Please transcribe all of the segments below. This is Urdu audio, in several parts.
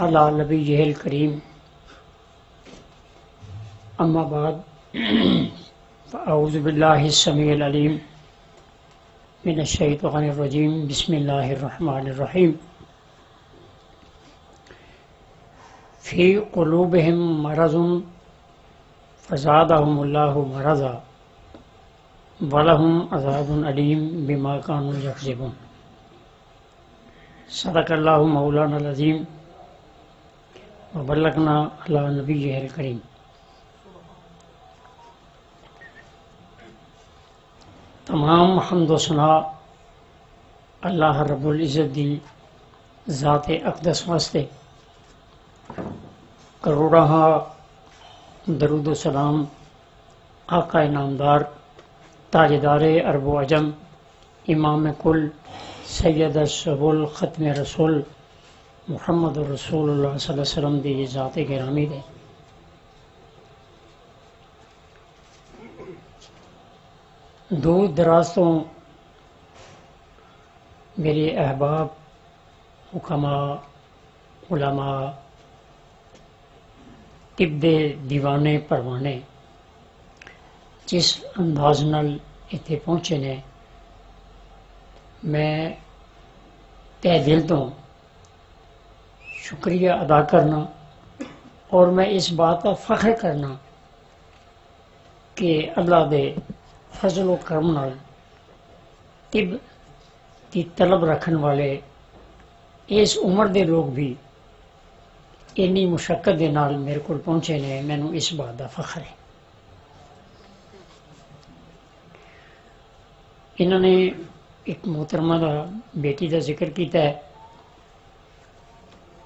علی نبیہ الکریم اما بعد فاعوذ باللہ السمیع العلیم من الشیطان الرجیم بسم اللہ الرحمن الرحیم فی قلوبہم مرض فزادہم اللہ مرضا وَلَهُمْ عَذَابٌ عَلِيمٌ بِمَا كَانُوا يَكْذِبُونَ صدق اللہ مولانا العظیم وبلغنا علی نبیہ الکریم۔ تمام حمد و ثنا اللہ رب العزت دی ذات اقدس واسطے، کروڑاں درود و سلام آقا نامدار تاجدار عرب و عجم امام کل سید السبل ختم رسول محمد رسول اللہ صلی اللہ علیہ وسلم دی ذات گرامی دے۔ دور دراز تو میرے احباب، حکماء، علماء، طب دے دیوانے پروانے جس انداز نال اتنے پہنچے نے، میں تہ دل تو شکریہ ادا کرنا اور میں اس بات کا فخر کرنا کہ اللہ دے فضل و کرم نال طب کی طلب رکھن والے اس عمر دے لوگ بھی انی مشقت دے نال میرے کو پہنچے نے، مینوں اس بات کا فخر ہے۔ انہوں نے ایک محترمہ دا بیٹی دا ذکر کیتا ہے،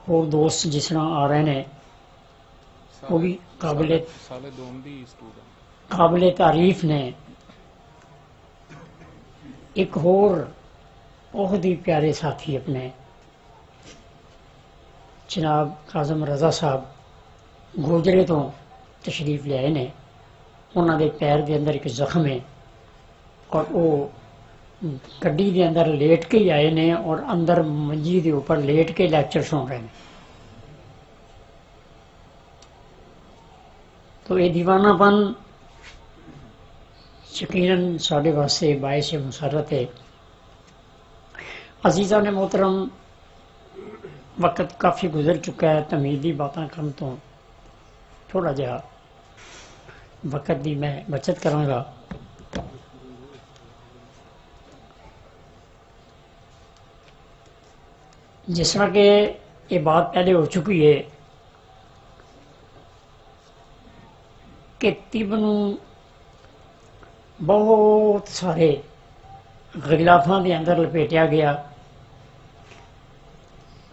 اور دوست جس طرح آ رہے ہیں وہ بھی قابل تعریف نے۔ ایک اور بہت ہی پیارے ساتھی اپنے جناب کاظم رضا صاحب گوجرے تو تشریف لے آئے نے۔ انہوں دے پیر دے اندر ایک زخم ہے اور وہ گڈی دے اندر لیٹ کے ہی آئے نے اور اندر منجی دے اوپر لیٹ کے لیکچر سن رہے ہیں۔ تو یہ دیوانہ پن یقیناً سارے واسطے باعث مسرت ہے۔ عزیزان محترم، وقت کافی گزر چکا ہے، تمیزی باتاں کرن تو تھوڑا جہا وقت دی میں بچت کراں گا۔ جس طرح کہ یہ بات پہلے ہو چکی ہے کہ طب نو بہت سارے غلافاں دے اندر لپیٹیا گیا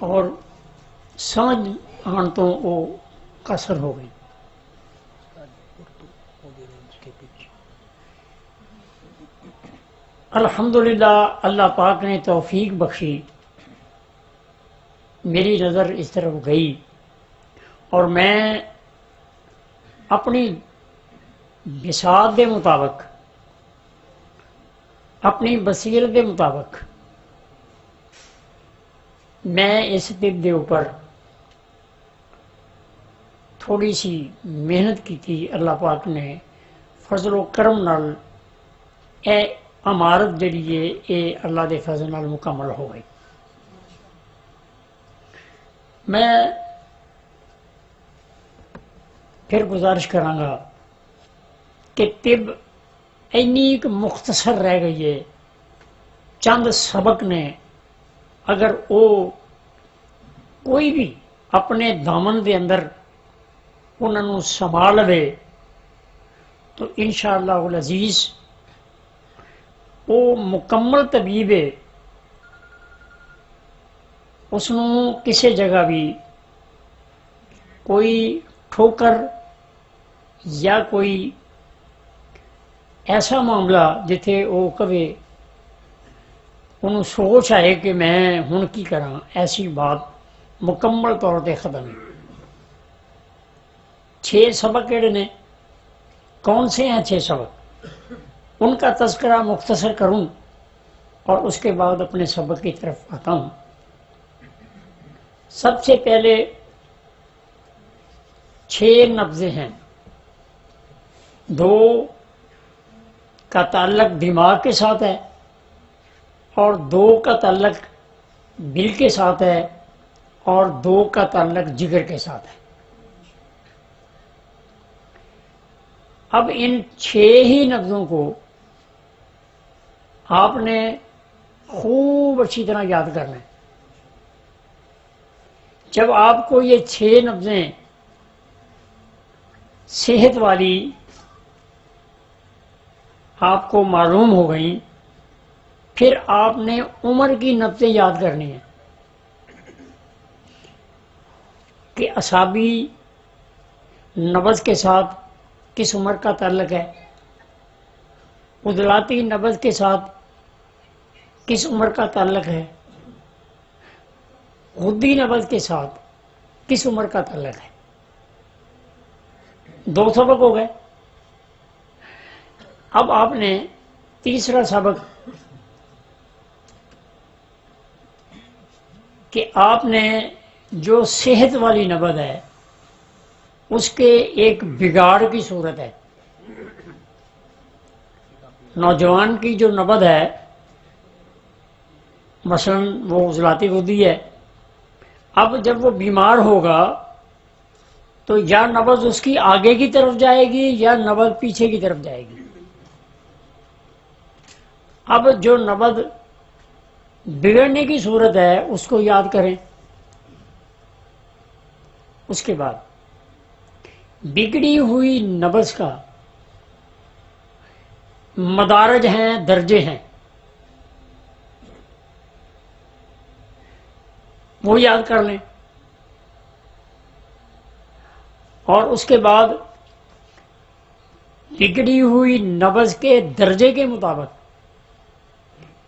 اور سمجھ آن تو وہ قصر ہو گئی۔ الحمدللہ اللہ پاک نے توفیق بخشی، میری نظر اس طرف گئی اور میں اپنی بساط دے مطابق، اپنی بصیرت دے مطابق میں اس طب دے اوپر تھوڑی سی محنت کی تھی۔ اللہ پاک نے فضل و کرم نال اے عمارت جڑی ہے اے اللہ دے فضل نال مکمل ہو گئی۔ میں پھر گزارش کراں گا کہ طب اینی ایک مختصر رہ گئی ہے، چند سبق نے اگر وہ کوئی بھی اپنے دامن دے اندر انہوں سنبھال لے تو انشاءاللہ العزیز وہ مکمل طبیب ہے، اس نو کسی جگہ بھی کوئی ٹھوکر یا کوئی ایسا معاملہ جتھے وہ کبھی انہوں سوچ آئے کہ میں ہن کی کراں، ایسی بات مکمل طور پہ ختم ہے۔ 6 سبق کہڑے نے؟ کون سے ہیں 6 سبق؟ ان کا تذکرہ مختصر کروں اور اس کے بعد اپنے سبق کی طرف آتا ہوں۔ سب سے پہلے 6 نبضیں ہیں، 2 کا تعلق دماغ کے ساتھ ہے اور 2 کا تعلق دل کے ساتھ ہے اور 2 کا تعلق جگر کے ساتھ ہے۔ اب ان 6 ہی نبضوں کو آپ نے خوب اچھی طرح یاد کرنا ہے۔ جب آپ کو یہ 6 نبضیں صحت والی آپ کو معلوم ہو گئیں، پھر آپ نے عمر کی نبضیں یاد کرنی ہیں کہ اعصابی نبض کے ساتھ کس عمر کا تعلق ہے، عضلاتی نبض کے ساتھ کس عمر کا تعلق ہے، غدی نبض کے ساتھ کس عمر کا تعلق ہے۔ 2 سبق ہو گئے۔ اب آپ نے تیسرا سبق کہ آپ نے جو صحت والی نبض ہے اس کے ایک بگاڑ کی صورت ہے۔ نوجوان کی جو نبض ہے مثلا وہ عضلاتی غدی ہے، اب جب وہ بیمار ہوگا تو یا نبض اس کی آگے کی طرف جائے گی یا نبض پیچھے کی طرف جائے گی۔ اب جو نبض بگڑنے کی صورت ہے اس کو یاد کریں۔ اس کے بعد بگڑی ہوئی نبض کا مدارج ہیں، درجے ہیں، وہ یاد کر لیں۔ اور اس کے بعد بگڑی ہوئی نبض کے درجے کے مطابق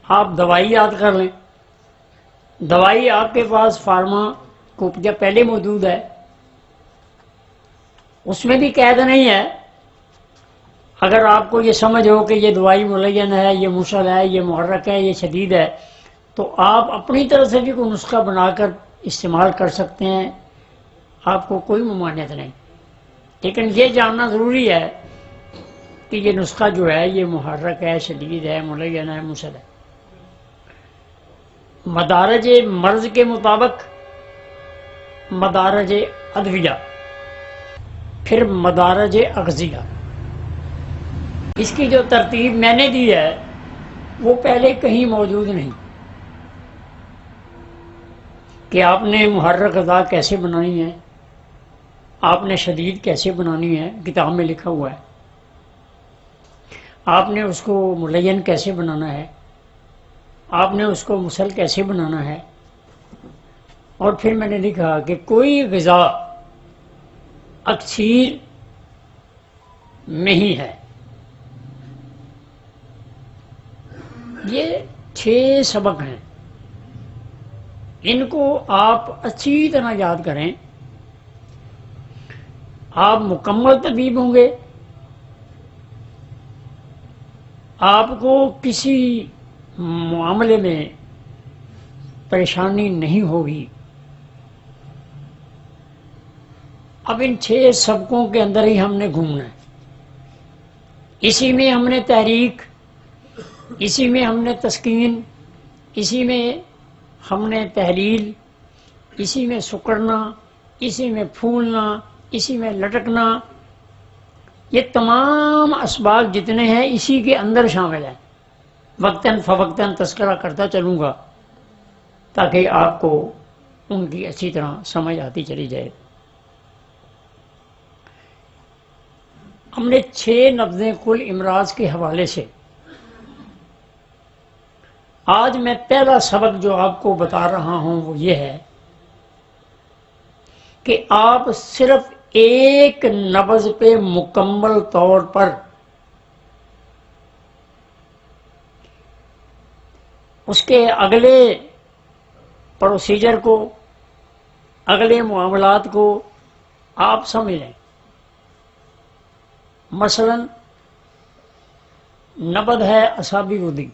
آپ دوائی یاد کر لیں۔ دوائی آپ کے پاس فارما کوپیا پہلے موجود ہے، اس میں بھی قید نہیں ہے۔ اگر آپ کو یہ سمجھ ہو کہ یہ دوائی ملین ہے، یہ مسل ہے، یہ محرک ہے، یہ شدید ہے، تو آپ اپنی طرف سے بھی کوئی نسخہ بنا کر استعمال کر سکتے ہیں، آپ کو کوئی ممانعت نہیں۔ لیکن یہ جاننا ضروری ہے کہ یہ نسخہ جو ہے یہ محرک ہے، شدید ہے، ملین ہے، مسل ہے۔ مدارج مرض کے مطابق مدارج ادویہ، پھر مدارج اغذیہ۔ اس کی جو ترتیب میں نے دی ہے وہ پہلے کہیں موجود نہیں کہ آپ نے محرک غذا کیسے بنانی ہے، آپ نے شدید کیسے بنانی ہے، کتاب میں لکھا ہوا ہے۔ آپ نے اس کو ملین کیسے بنانا ہے، آپ نے اس کو مسل کیسے بنانا ہے۔ اور پھر میں نے لکھا کہ کوئی غذا اکثیر میں ہی ہے۔ یہ 6 سبق ہیں، ان کو آپ اچھی طرح یاد کریں، آپ مکمل طبیب ہوں گے، آپ کو کسی معاملے میں پریشانی نہیں ہوگی۔ اب ان 6 سبقوں کے اندر ہی ہم نے گھومنا ہے، اسی میں ہم نے تحریک، اسی میں ہم نے تسکین، اسی میں ہم نے تحلیل، اسی میں سکڑنا، اسی میں پھولنا، اسی میں لٹکنا، یہ تمام اسباق جتنے ہیں اسی کے اندر شامل ہیں۔ وقتاً فوقتاً تذکرہ کرتا چلوں گا تاکہ آپ کو ان کی اچھی طرح سمجھ آتی چلی جائے۔ ہم نے 6 نبضیں کل امراض کے حوالے سے، آج میں پہلا سبق جو آپ کو بتا رہا ہوں وہ یہ ہے کہ آپ صرف ایک نبض پہ مکمل طور پر اس کے اگلے پروسیجر کو، اگلے معاملات کو آپ سمجھ لیں۔ مثلا نبض ہے اعصابی غدی،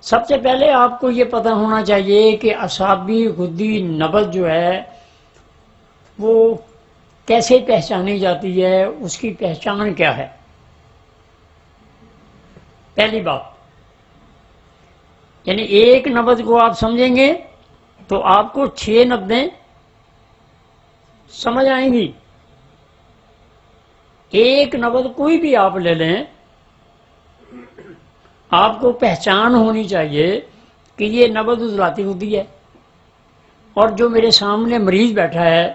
سب سے پہلے آپ کو یہ پتہ ہونا چاہیے کہ اعصابی غدی نبض جو ہے وہ کیسے پہچانی جاتی ہے، اس کی پہچان کیا ہے؟ پہلی بات، یعنی ایک نبض کو آپ سمجھیں گے تو آپ کو 6 نبضیں سمجھ آئیں گی۔ ایک نبض کوئی بھی آپ لے لیں، آپ کو پہچان ہونی چاہیے کہ یہ نبض عضلاتی ہوتی ہے، اور جو میرے سامنے مریض بیٹھا ہے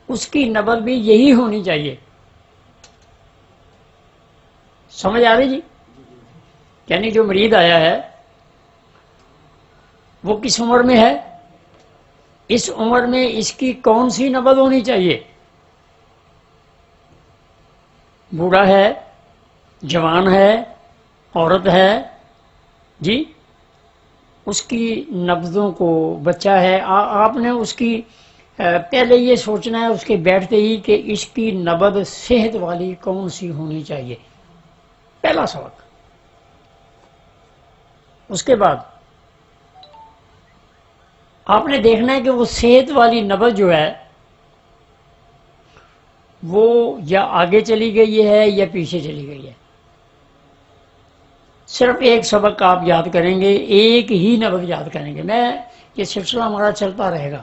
اس کی نبض بھی یہی ہونی چاہیے۔ سمجھ آ رہی جی؟ یعنی جو مریض آیا ہے وہ کس عمر میں ہے، اس عمر میں اس کی کون سی نبض ہونی چاہیے؟ بوڑھا ہے، جوان ہے، عورت ہے، جی اس کی نبضوں کو، بچہ ہے، آپ نے اس کی پہلے یہ سوچنا ہے اس کے بیٹھتے ہی کہ اس کی نبض صحت والی کون سی ہونی چاہیے، پہلا سبق۔ اس کے بعد آپ نے دیکھنا ہے کہ وہ صحت والی نبض جو ہے وہ یا آگے چلی گئی ہے یا پیچھے چلی گئی ہے۔ صرف ایک سبق آپ یاد کریں گے، ایک ہی نبض یاد کریں گے۔ یہ سلسلہ ہمارا چلتا رہے گا،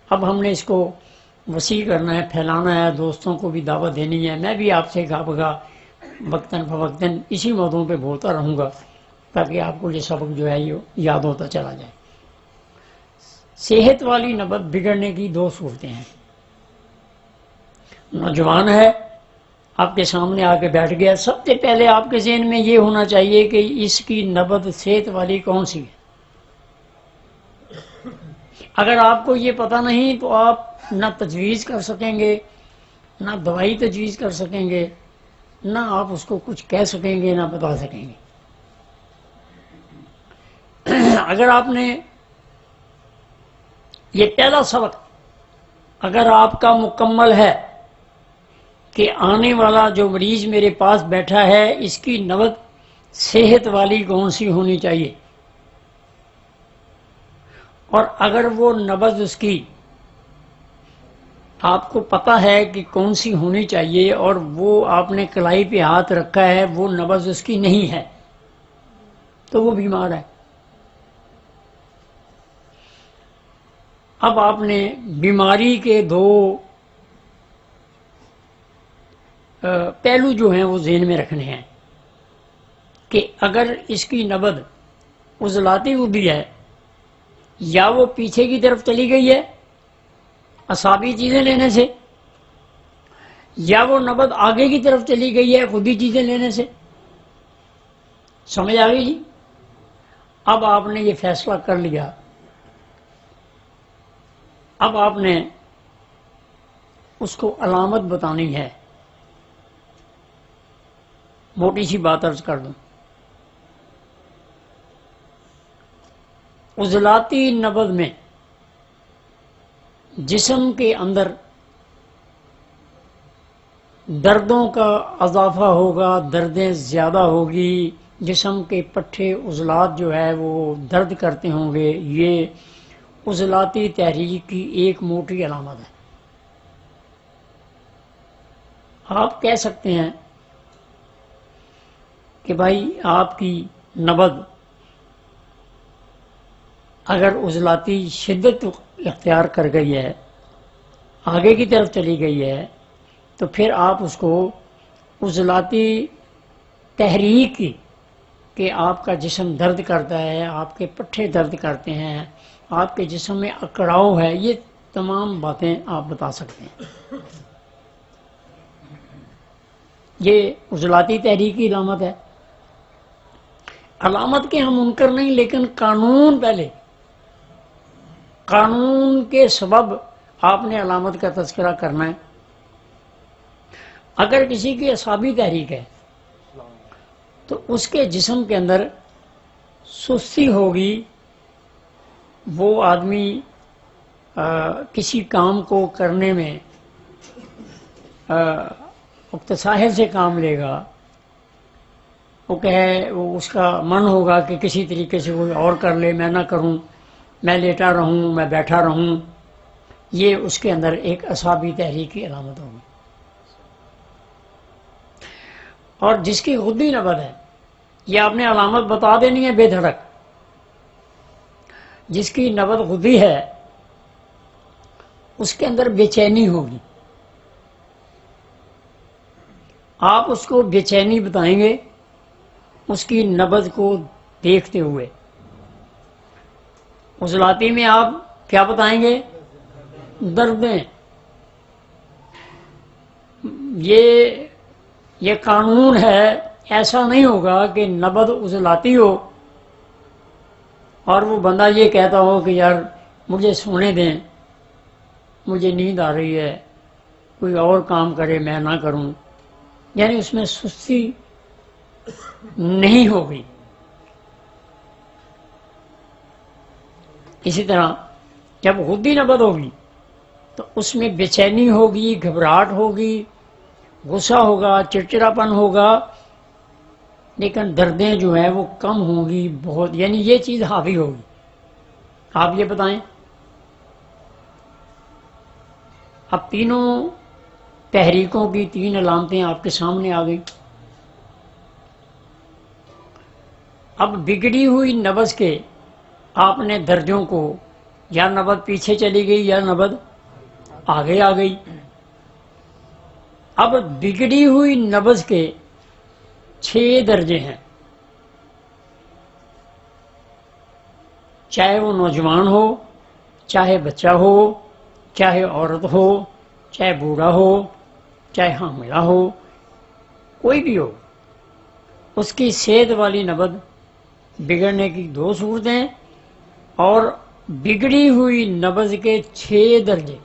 اب ہم نے اس کو وسیع کرنا ہے، پھیلانا ہے، دوستوں کو بھی دعوت دینی ہے۔ میں بھی آپ سے گاہ بگاہ وقتاً فوقتاً اسی موضوع پہ بولتا رہوں گا تاکہ آپ کو یہ سبق جو ہے یہ یاد ہوتا چلا جائے۔ صحت والی نبض بگڑنے کی 2 صورتیں ہیں۔ نوجوان ہے، آپ کے سامنے آ کے بیٹھ گیا، سب سے پہلے آپ کے ذہن میں یہ ہونا چاہیے کہ اس کی نبض صحت والی کون سی ہے۔ اگر آپ کو یہ پتہ نہیں تو آپ نہ تجویز کر سکیں گے، نہ دوائی تجویز کر سکیں گے، نہ آپ اس کو کچھ کہہ سکیں گے، نہ بتا سکیں گے۔ اگر آپ نے یہ پہلا سبق اگر آپ کا مکمل ہے کہ آنے والا جو مریض میرے پاس بیٹھا ہے اس کی نبض صحت والی کون سی ہونی چاہیے، اور اگر وہ نبض اس کی آپ کو پتہ ہے کہ کون سی ہونی چاہیے اور وہ آپ نے کلائی پہ ہاتھ رکھا ہے، وہ نبض اس کی نہیں ہے، تو وہ بیمار ہے۔ اب آپ نے بیماری کے 2 پہلو جو ہیں وہ ذہن میں رکھنے ہیں کہ اگر اس کی نبض عضلاتی ہوتی ہے یا وہ پیچھے کی طرف چلی گئی ہے اعصابی چیزیں لینے سے، یا وہ نبض آگے کی طرف چلی گئی ہے خودی چیزیں لینے سے۔ سمجھ آ گئی جی؟ اب آپ نے یہ فیصلہ کر لیا، اب آپ نے اس کو علامت بتانی ہے۔ موٹی سی بات عرض کر دوں، عضلاتی نبض میں جسم کے اندر دردوں کا اضافہ ہوگا، دردیں زیادہ ہوگی، جسم کے پٹھے عضلات جو ہے وہ درد کرتے ہوں گے، یہ عضلاتی تحریک کی ایک موٹی علامت ہے۔ آپ کہہ سکتے ہیں کہ بھائی آپ کی نبض اگر عضلاتی شدت اختیار کر گئی ہے، آگے کی طرف چلی گئی ہے، تو پھر آپ اس کو عضلاتی تحریک کی کہ آپ کا جسم درد کرتا ہے، آپ کے پٹھے درد کرتے ہیں، آپ کے جسم میں اکڑاؤ ہے، یہ تمام باتیں آپ بتا سکتے ہیں۔ یہ عضلاتی تحریک کی علامت ہے۔ علامت کے ہم منکر نہیں، لیکن قانون، پہلے قانون کے سبب آپ نے علامت کا تذکرہ کرنا ہے۔ اگر کسی کی اعصابی تحریک ہے تو اس کے جسم کے اندر سستی ہوگی، وہ آدمی کسی کام کو کرنے میں اقتصاحل سے کام لے گا، وہ اس کا من ہوگا کہ کسی طریقے سے کوئی اور کر لے، میں نہ کروں، میں لیٹا رہوں، میں بیٹھا رہوں، یہ اس کے اندر ایک اعصابی تحریک کی علامت ہوگی. اور جس کی غدی نبض ہے، یہ آپ نے علامت بتا دینی ہے بے دھڑک. جس کی نبض غدی ہے اس کے اندر بے چینی ہوگی. آپ اس کو بے چینی بتائیں گے اس کی نبض کو دیکھتے ہوئے. عضلاتی میں آپ کیا بتائیں گے؟ دردیں. یہ قانون ہے، ایسا نہیں ہوگا کہ نبض عضلاتی ہو اور وہ بندہ یہ کہتا ہو کہ یار مجھے سونے دیں، مجھے نیند آ رہی ہے، کوئی اور کام کرے میں نہ کروں. یعنی اس میں سستی نہیں ہوگی. اسی طرح جب غدی نبض ہوگی تو اس میں بے چینی ہوگی، گھبراہٹ ہوگی، غصہ ہوگا، چڑچڑاپن ہوگا، لیکن دردیں جو ہیں وہ کم ہوں گی بہت. یعنی یہ چیز حاوی ہوگی. آپ یہ بتائیں. اب تینوں تحریکوں کی 3 علامتیں آپ کے سامنے آ گئی. اب بگڑی ہوئی نبض کے آپ نے درجوں کو، یا نبض پیچھے چلی گئی یا نبض آگے آ گئی. اب بگڑی ہوئی نبض کے 6 درجے ہیں. چاہے وہ نوجوان ہو، چاہے بچہ ہو، چاہے عورت ہو، چاہے بوڑھا ہو، چاہے حاملہ ہو، کوئی بھی ہو، اس کی صحت والی نبض بگڑنے کی 2 صورتیں اور بگڑی ہوئی نبض کے 6 درجے.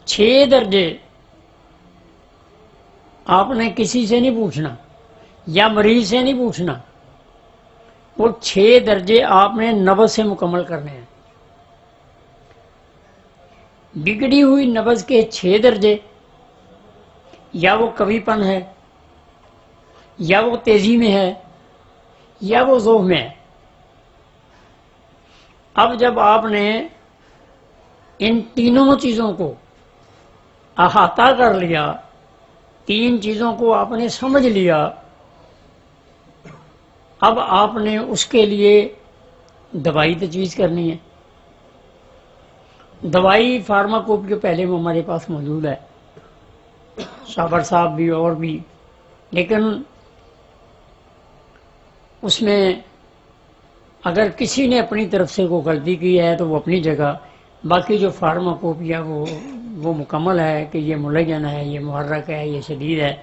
6 درجے آپ نے کسی سے نہیں پوچھنا یا مریض سے نہیں پوچھنا. وہ 6 درجے آپ نے نبض سے مکمل کرنے ہیں. بگڑی ہوئی نبض کے 6 درجے، یا وہ کبھی پن ہے، یا وہ تیزی میں ہے، یا وہ ذوق میں ہے. اب جب آپ نے ان تینوں چیزوں کو احاطہ کر لیا، 3 چیزوں کو آپ نے سمجھ لیا، اب آپ نے اس کے لیے دوائی تجویز کرنی ہے. دوائی فارماکوپی پہلے میں ہمارے پاس موجود ہے، صابر صاحب بھی اور بھی، لیکن اس میں اگر کسی نے اپنی طرف سے کوئی غلطی کی ہے تو وہ اپنی جگہ، باقی جو فارماکوپیا وہ مکمل ہے کہ یہ ملین ہے، یہ محرک ہے، یہ شدید ہے.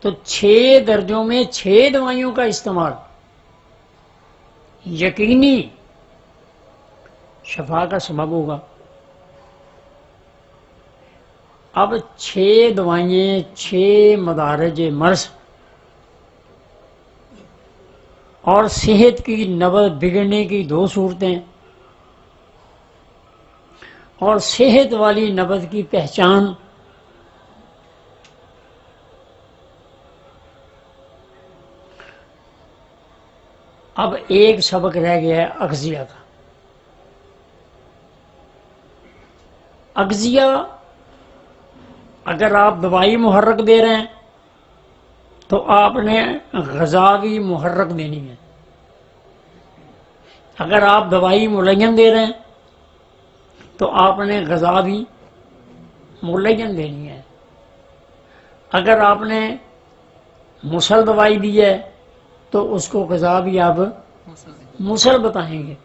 تو 6 درجوں میں 6 دوائیوں کا استعمال یقینی شفا کا سبب ہوگا. اب 6 دوائیں، 6 مدارج مرض اور صحت کی نبض بگڑنے کی 2 صورتیں اور صحت والی نبض کی پہچان. اب ایک سبق رہ گیا ہے اغذیہ کا. اغذیہ، اگر آپ دوائی محرک دے رہے ہیں تو آپ نے غذا بھی محرک دینی ہے. اگر آپ دوائی ملین دے رہے ہیں تو آپ نے غذا بھی ملین دینی ہے. اگر آپ نے مسل دوائی دی ہے تو اس کو غذا بھی آپ مسل بتائیں گے.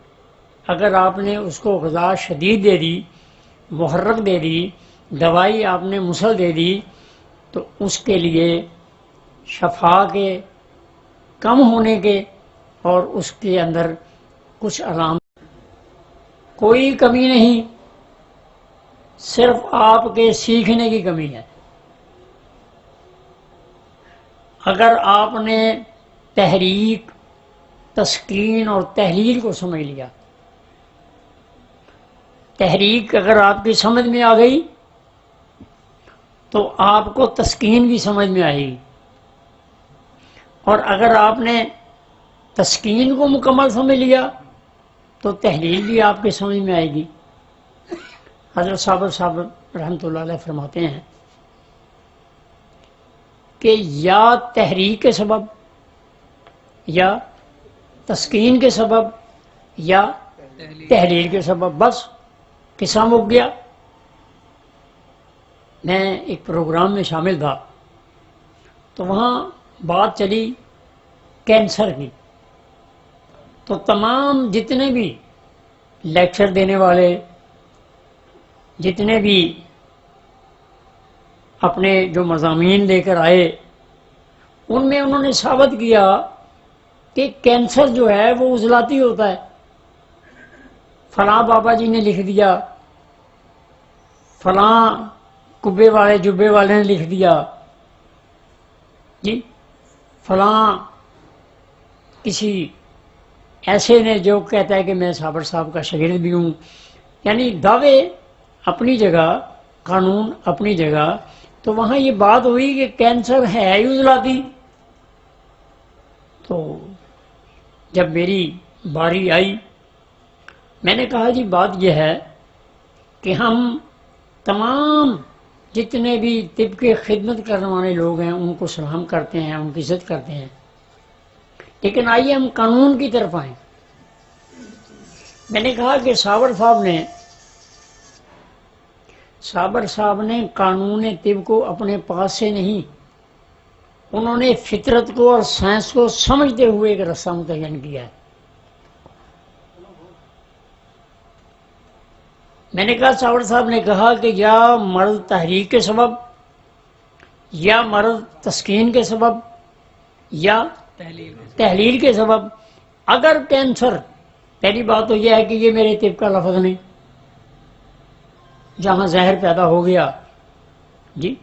اگر آپ نے اس کو غذا شدید دے دی، محرک دے دی، دوائی آپ نے مسل دے دی، تو اس کے لیے شفا کے کم ہونے کے اور اس کے اندر کچھ علامات، کوئی کمی نہیں، صرف آپ کے سیکھنے کی کمی ہے. اگر آپ نے تحریک، تسکین اور تحلیل کو سمجھ لیا، تحریک اگر آپ کی سمجھ میں آ گئی تو آپ کو تسکین بھی سمجھ میں آئے گی. اور اگر آپ نے تسکین کو مکمل سمجھ لیا تو تحلیل بھی آپ کے سمجھ میں آئے گی۔ حضرت صاحب رحمۃ اللہ علیہ فرماتے ہیں کہ یا تحریک کے سبب، یا تسکین کے سبب، یا تحلیل کے سبب، بس قصہ مک گیا۔ میں ایک پروگرام میں شامل تھا تو وہاں بات چلی کینسر کی، تو تمام جتنے بھی لیکچر دینے والے، جتنے بھی اپنے جو مضامین لے کر آئے، ان میں انہوں نے ثابت کیا کہ کینسر جو ہے وہ عضلاتی ہوتا ہے۔ فلاں بابا جی نے لکھ دیا، فلاں کبے والے جبے والے نے لکھ دیا جی، فلاں کسی ایسے نے جو کہتا ہے کہ میں صابر صاحب کا شاگرد بھی ہوں، یعنی دعوے اپنی جگہ، قانون اپنی جگہ۔ تو وہاں یہ بات ہوئی کہ کینسر ہے ہی عضلاتی۔ تو جب میری باری آئی، میں نے کہا جی بات یہ ہے کہ ہم تمام جتنے بھی طب کے خدمت کرنے والے لوگ ہیں ان کو سلام کرتے ہیں، ان کی عزت کرتے ہیں، لیکن آئیے ہم قانون کی طرف آئیں۔ میں نے کہا کہ صابر صاحب نے قانون طب کو اپنے پاس سے نہیں، انہوں نے فطرت کو اور سائنس کو سمجھتے ہوئے ایک رستہ متعین کیا ہے۔ میں نے کہا صابر صاحب نے کہا کہ یا مرض تحریک کے سبب، یا مرض تسکین کے سبب، یا تحلیل کے سبب۔ اگر کینسر، پہلی بات تو یہ ہے کہ یہ میرے طب کا لفظ نہیں، جہاں زہر پیدا ہو گیا جی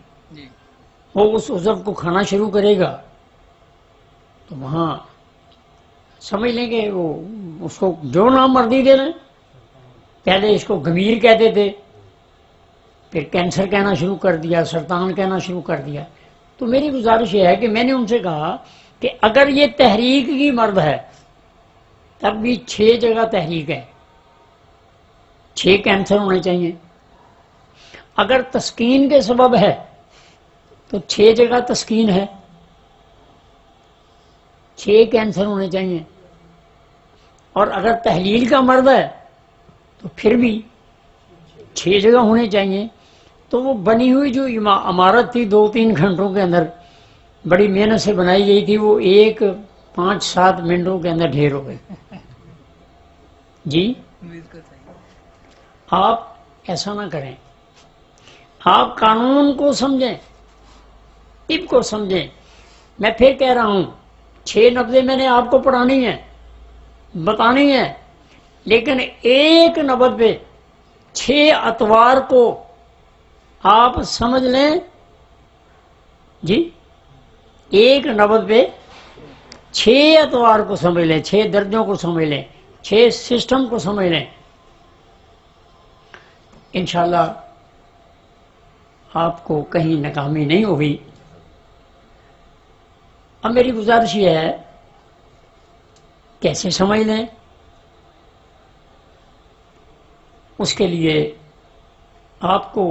وہ اس عضو کو کھانا شروع کرے گا تو وہاں سمجھ لیں گے وہ اس کو جو نام مرضی دے رہے ہیں۔ پہلے اس کو گمبھیر کہتے تھے، پھر کینسر کہنا شروع کر دیا، سرطان کہنا شروع کر دیا۔ تو میری گزارش یہ ہے کہ میں نے ان سے کہا کہ اگر یہ تحریک کی مرض ہے تب بھی 6 جگہ تحریک ہے، 6 کینسر ہونے چاہیے۔ اگر تسکین کے سبب ہے تو 6 جگہ تسکین ہے، 6 کینسر ہونے چاہیے۔ اور اگر تحلیل کا مرض ہے تو پھر بھی 6 جگہ ہونے چاہیے۔ تو وہ بنی ہوئی جو عمارت تھی 2-3 گھنٹوں کے اندر بڑی محنت سے بنائی گئی تھی، وہ 5-7 منٹوں کے اندر ڈھیر ہو گئی جی۔ آپ ایسا نہ کریں، آپ قانون کو سمجھیں، طب کو سمجھیں۔ میں پھر کہہ رہا ہوں 6 نبضیں میں نے آپ کو پڑھانی ہیں، بتانی ہے، لیکن ایک نبض پہ 6 اطوار کو آپ سمجھ لیں جی، ایک نبض پہ 6 اطوار کو سمجھ لیں، 6 درجوں کو سمجھ لیں، 6 سسٹم کو سمجھ لیں، انشاءاللہ آپ کو کہیں ناکامی نہیں ہوگی۔ اب میری گزارش یہ ہے، کیسے سمجھ لیں؟ اس کے لیے آپ کو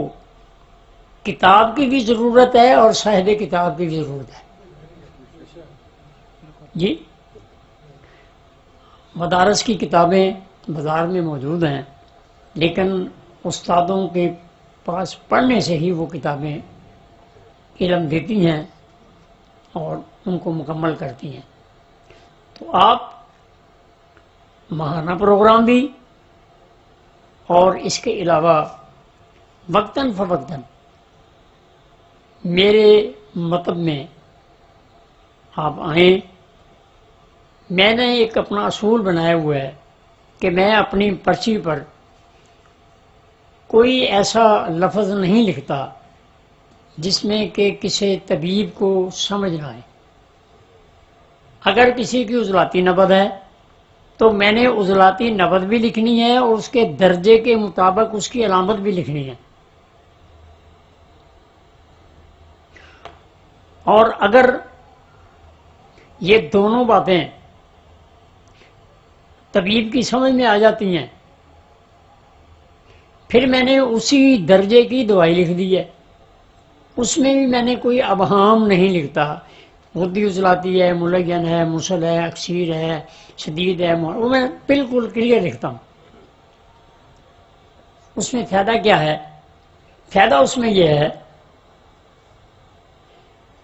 کتاب کی بھی ضرورت ہے اور صاحب کتاب کی بھی ضرورت ہے جی۔ مدارس کی کتابیں بازار میں موجود ہیں، لیکن استادوں کے پاس پڑھنے سے ہی وہ کتابیں علم دیتی ہیں اور ان کو مکمل کرتی ہیں۔ تو آپ ماہانہ پروگرام بھی اور اس کے علاوہ وقتاً فوقتاً میرے مطلب میں آپ آئیں۔ میں نے ایک اپنا اصول بنایا ہوا ہے کہ میں اپنی پرچی پر کوئی ایسا لفظ نہیں لکھتا جس میں کہ کسی طبیب کو سمجھ نہ آئے۔ اگر کسی کی عضلاتی نبض ہے تو میں نے عضلاتی نبض بھی لکھنی ہے اور اس کے درجے کے مطابق اس کی علامت بھی لکھنی ہے۔ اور اگر یہ دونوں باتیں طبیب کی سمجھ میں آ جاتی ہیں، پھر میں نے اسی درجے کی دوائی لکھ دی ہے، اس میں بھی میں نے کوئی ابہام نہیں لکھتا، غدی عضلاتی ہے، ملین ہے، مسل ہے، اکسیر ہے، شدید ہے، وہ میں بالکل کلیئر لکھتا ہوں۔ اس میں فائدہ کیا ہے؟ فائدہ اس میں یہ ہے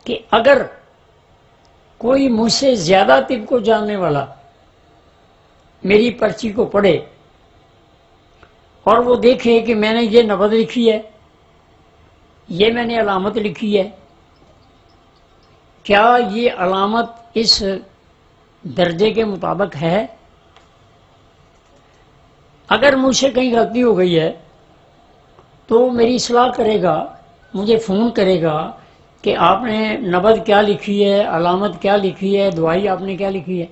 کہ اگر کوئی مجھ سے زیادہ طب کو جاننے والا میری پرچی کو پڑھے اور وہ دیکھے کہ میں نے یہ نبض لکھی ہے، یہ میں نے علامت لکھی ہے، کیا یہ علامت اس درجے کے مطابق ہے؟ اگر مجھ سے کہیں غلطی ہو گئی ہے تو میری اصلاح کرے گا، مجھے فون کرے گا کہ آپ نے نبض کیا لکھی ہے، علامت کیا لکھی ہے، دوائی آپ نے کیا لکھی ہے۔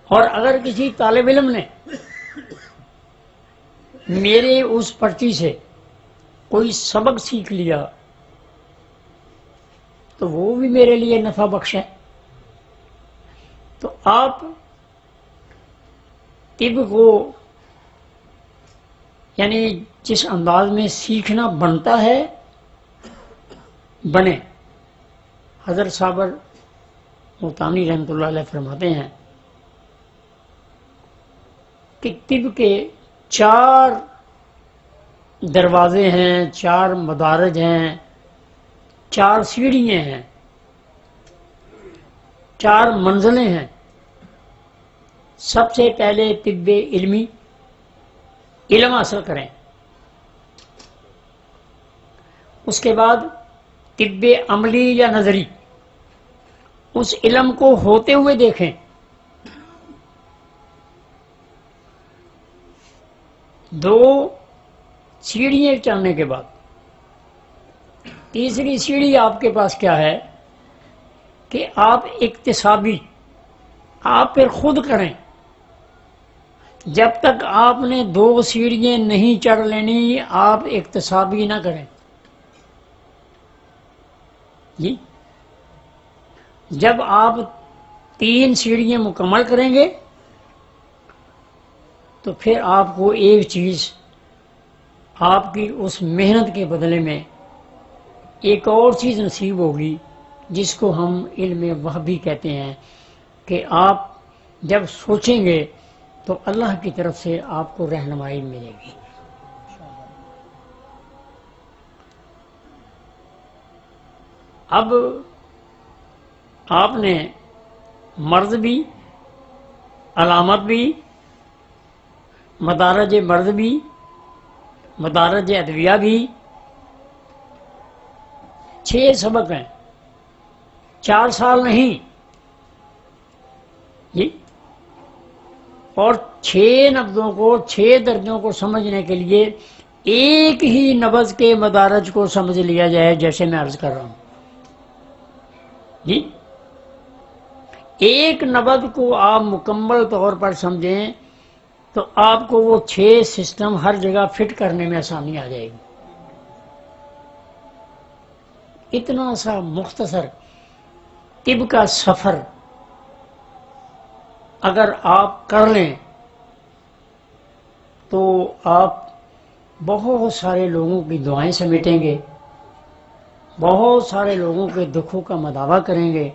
اور اگر کسی طالب علم نے میرے اس پرچی سے کوئی سبق سیکھ لیا تو وہ بھی میرے لیے نفع بخش ہے۔ تو آپ طب کو یعنی جس انداز میں سیکھنا بنتا ہے بنے۔ حضرت صابر ملتانی رحمۃ اللہ علیہ فرماتے ہیں کہ طب کے 4 دروازے ہیں، 4 مدارج ہیں، 4 سیڑھیاں ہیں، 4 منزلیں ہیں۔ سب سے پہلے طب علمی، علم حاصل کریں، اس کے بعد طب عملی یا نظری، اس علم کو ہوتے ہوئے دیکھیں، 2 سیڑھیاں چڑھنے کے بعد تیسری سیڑھی آپ کے پاس کیا ہے کہ آپ اکتسابی، آپ پھر خود کریں۔ جب تک آپ نے 2 سیڑھیاں نہیں چڑھ لینی آپ اکتسابی نہ کریں جی۔ جب آپ 3 سیڑھیاں مکمل کریں گے تو پھر آپ کو ایک چیز آپ کی اس محنت کے بدلے میں ایک اور چیز نصیب ہوگی جس کو ہم علم وہبی کہتے ہیں، کہ آپ جب سوچیں گے تو اللہ کی طرف سے آپ کو رہنمائی ملے گی۔ اب آپ نے مرض بھی، علامت بھی، مدارج مرض بھی، مدارج ادویہ بھی، 6 سبق ہیں، 4 سال نہیں جی۔ اور 6 نبضوں کو، 6 درجوں کو سمجھنے کے لیے ایک ہی نبض کے مدارج کو سمجھ لیا جائے، جیسے میں عرض کر رہا ہوں جی۔ ایک نبض کو آپ مکمل طور پر سمجھیں تو آپ کو وہ 6 سسٹم ہر جگہ فٹ کرنے میں آسانی آ جائے گی۔ اتنا سا مختصر طب کا سفر اگر آپ کر لیں تو آپ بہت سارے لوگوں کی دعائیں سمیٹیں گے، بہت سارے لوگوں کے دکھوں کا مداوع کریں گے،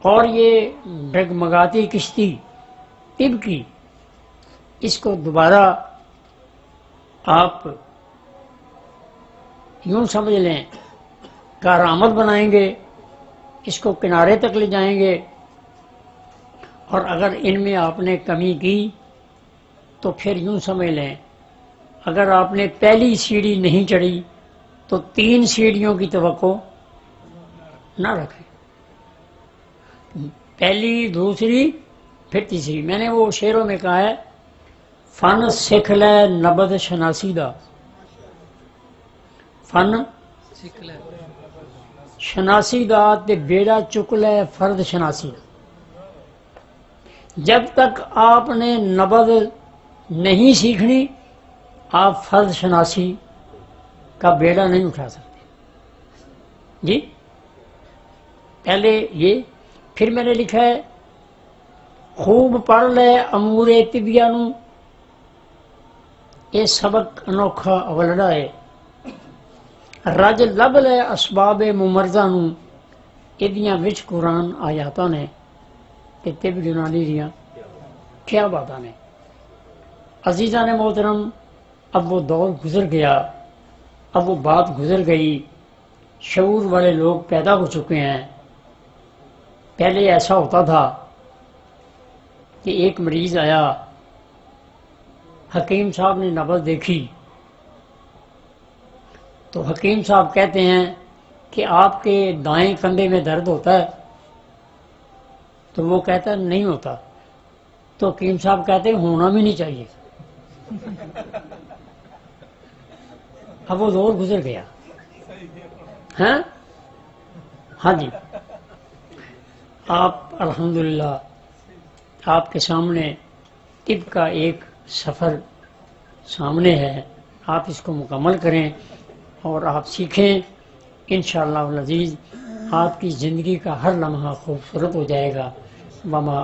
اور یہ ڈگمگاتی کشتی طب کی، اس کو دوبارہ آپ یوں سمجھ لیں کارآمد بنائیں گے، اس کو کنارے تک لے جائیں گے۔ اور اگر ان میں آپ نے کمی کی تو پھر یوں سمجھ لیں اگر آپ نے پہلی سیڑھی نہیں چڑھی تو 3 سیڑھیوں کی توقع نہ رکھیں، پہلی، دوسری، پھر تیسری۔ میں نے وہ شعروں میں کہا ہے، فن سکھ لے نبض شناسی دا، فن شناسی دا تے بیڑا چک لے فرد شناسی دا۔ جب تک آپ نے نبض نہیں سیکھنی آپ فرد شناسی کا بیڑا نہیں اٹھا سکتے جی۔ پہلے یہ، پھر میں نے لکھا ہے خوب پڑھ لے امور طبیہ نو، یہ سبق انوکھا اولڑا ہے۔ رج لب لے اسباب ممرضہ نو، ادیاں وچ قرآن آیاتاں نے تے طب یونانی دیاں کیا باتاں نے۔ عزیزان محترم، اب وہ دور گزر گیا، اب وہ بات گزر گئی، شعور والے لوگ پیدا ہو چکے ہیں۔ پہلے ایسا ہوتا تھا کہ ایک مریض آیا، حکیم صاحب نے نبض دیکھی تو حکیم صاحب کہتے ہیں کہ آپ کے دائیں کندھے میں درد ہوتا ہے، تو وہ کہتا ہے نہیں ہوتا، تو حکیم صاحب کہتے ہیں ہونا بھی نہیں چاہیے۔ اب وہ دور گزر گیا، ہاں ہاں جی۔ آپ الحمدللہ آپ کے سامنے طب کا ایک سفر سامنے ہے، آپ اس کو مکمل کریں اور آپ سیکھیں، انشاءاللہ العزیز آپ کی زندگی کا ہر لمحہ خوبصورت ہو جائے گا۔ وما